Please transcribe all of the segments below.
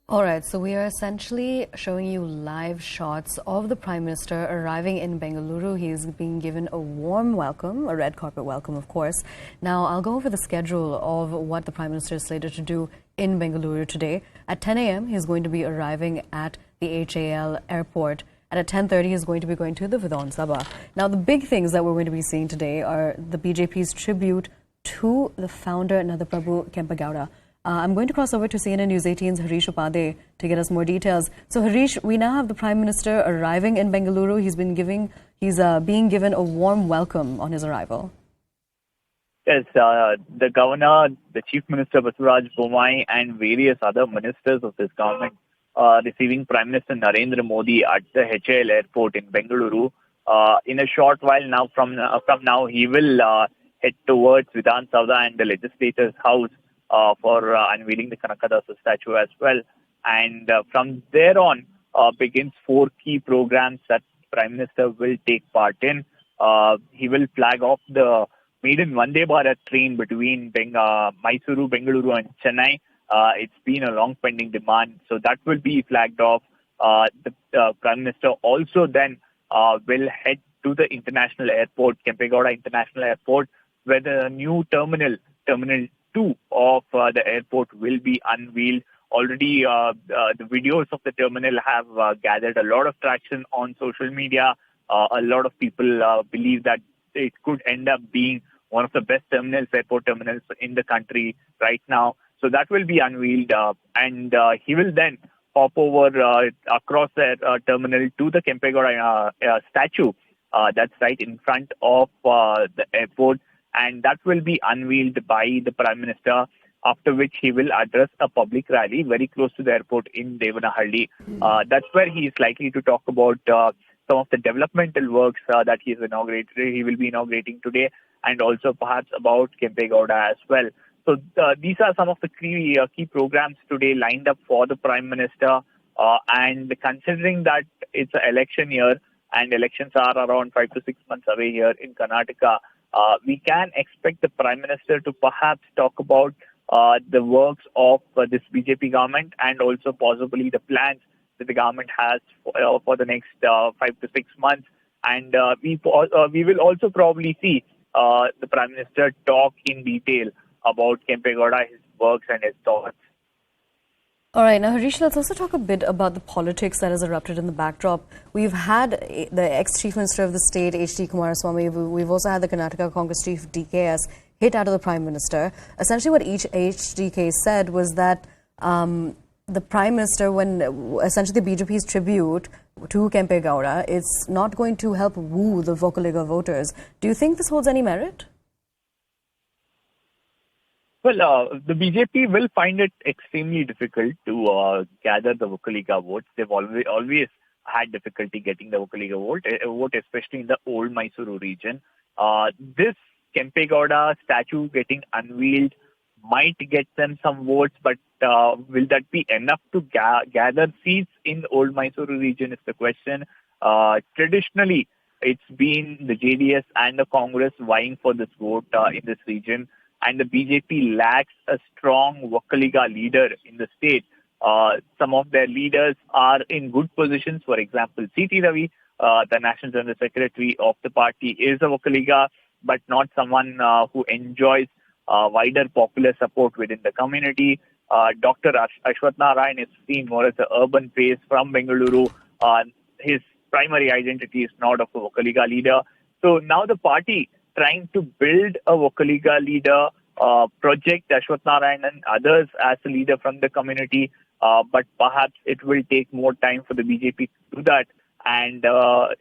All right, so we are essentially showing you live shots of the Prime Minister arriving in Bengaluru. He's being given a warm welcome, a red carpet welcome, of course. Now, I'll go over the schedule of what the Prime Minister is slated to do in Bengaluru today. At 10 a.m., he's going to be arriving at the HAL airport. And at 10:30, he's going to be going to the Vidhan Sabha. Now, the big things that we're going to be seeing today are the BJP's tribute to the founder, Nadaprabhu Kempegowda. I'm going to cross over to CNN News 18's Harish Upadhyay to get us more details. So, Harish, we now have the Prime Minister arriving in Bengaluru. He's being given a warm welcome on his arrival. Yes, the governor, the Chief Minister Basuraj Bommai, and various other ministers of this government receiving Prime Minister Narendra Modi at the HAL airport in Bengaluru. In a short while now, from now, he will head towards Vidhan Sabha and the legislator's house for unveiling the Kanakadasa statue as well. And from there on begins 4 key programs that Prime Minister will take part in. He will flag off the maiden Vande Bharat train between Mysuru, Bengaluru and Chennai. It's been a long pending demand, so that will be flagged off. The Prime Minister also then will head to the international airport, Kempegowda International Airport, where the new Terminal 2 of the airport will be unveiled. Already, the videos of the terminal have gathered a lot of traction on social media. A lot of people believe that it could end up being one of the best terminals, airport terminals in the country right now. So that will be unveiled, and he will then hop over across the terminal to the Kempegowda statue. That's right in front of the airport. And that will be unveiled by the Prime Minister, after which he will address a public rally very close to the airport in Devanahalli. That's where he is likely to talk about some of the developmental works that he will be inaugurating today, and also perhaps about Kempegowda as well. So these are some of the key programs today lined up for the Prime Minister. And considering that it's an election year and elections are around 5 to 6 months away here in Karnataka, we can expect the Prime Minister to perhaps talk about the works of this BJP government and also possibly the plans that the government has for the next 5 to 6 months. And we will also probably see the Prime Minister talk in detail about Kempegowda, his works and his thoughts. All right, now Harish, let's also talk a bit about the politics that has erupted in the backdrop. We've had the ex-Chief Minister of the state, H.D. Kumaraswamy. We've also had the Karnataka Congress Chief, DKS, hit out of the Prime Minister. Essentially what HDK said was that the Prime Minister, when essentially the BJP's tribute to Kempegowda, it's not going to help woo the Vocaliga voters. Do you think this holds any merit? Well, the BJP will find it extremely difficult to gather the Vocaliga votes. They've always had difficulty getting the Vocaliga vote, especially in the old Mysuru region. This Kempegowda statue getting unveiled might get them some votes, but will that be enough to gather seats in the old Mysuru region is the question. Traditionally, it's been the JDS and the Congress vying for this vote in this region. And the BJP lacks a strong Vocaliga leader in the state. Some of their leaders are in good positions. For example, C.T. Ravi, the National General Secretary of the party, is a Vocaliga, but not someone who enjoys wider popular support within the community. Dr. Ashwath Narayan is seen more as an urban face from Bengaluru. His primary identity is not of a Vocaliga leader. So now the party trying to build a Vocaliga leader, project Ashwath Narayan and others as a leader from the community, but perhaps it will take more time for the BJP to do that, and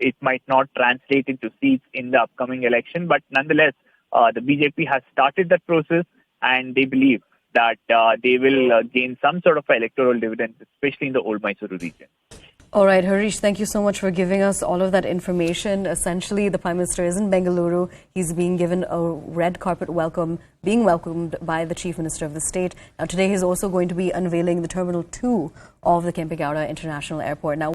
it might not translate into seats in the upcoming election. But nonetheless, the BJP has started that process, and they believe that they will gain some sort of electoral dividends, especially in the old Mysuru region. All right, Harish, thank you so much for giving us all of that information. Essentially, the Prime Minister is in Bengaluru. He's being given a red carpet welcome, being welcomed by the Chief Minister of the state. Now, today he's also going to be unveiling the Terminal 2 of the Kempegowda International Airport. Now,